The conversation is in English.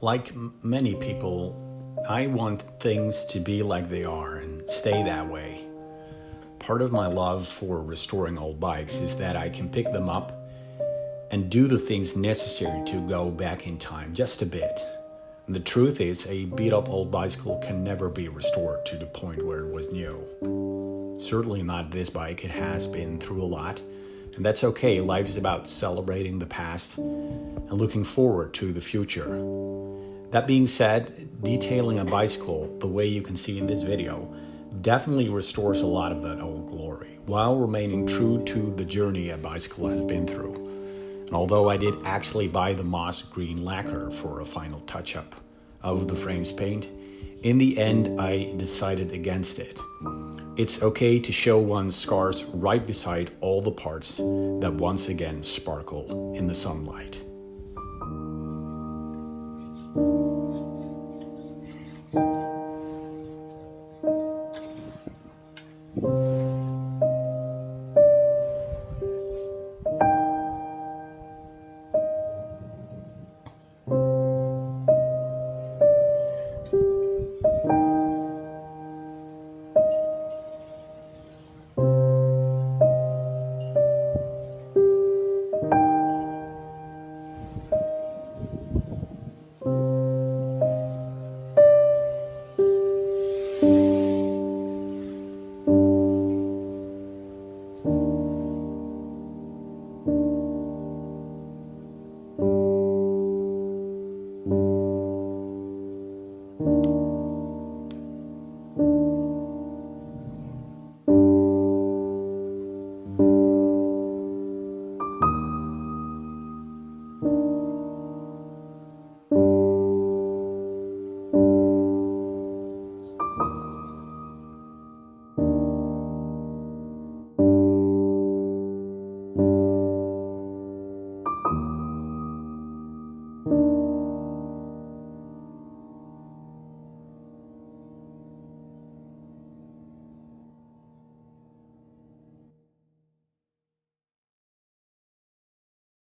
Like many people, I want things to be like they are and stay that way. Part of my love for restoring old bikes is that I can pick them up and do the things necessary to go back in time just a bit. And the truth is, a beat-up old bicycle can never be restored to the point where it was new. Certainly not this bike, it has been through a lot. And that's okay, life is about celebrating the past and looking forward to the future. That being said, detailing a bicycle the way you can see in this video definitely restores a lot of that old glory, while remaining true to the journey a bicycle has been through. And although I did actually buy the moss green lacquer for a final touch-up of the frame's paint, in the end I decided against it. It's okay to show one's scars right beside all the parts that once again sparkle in the sunlight.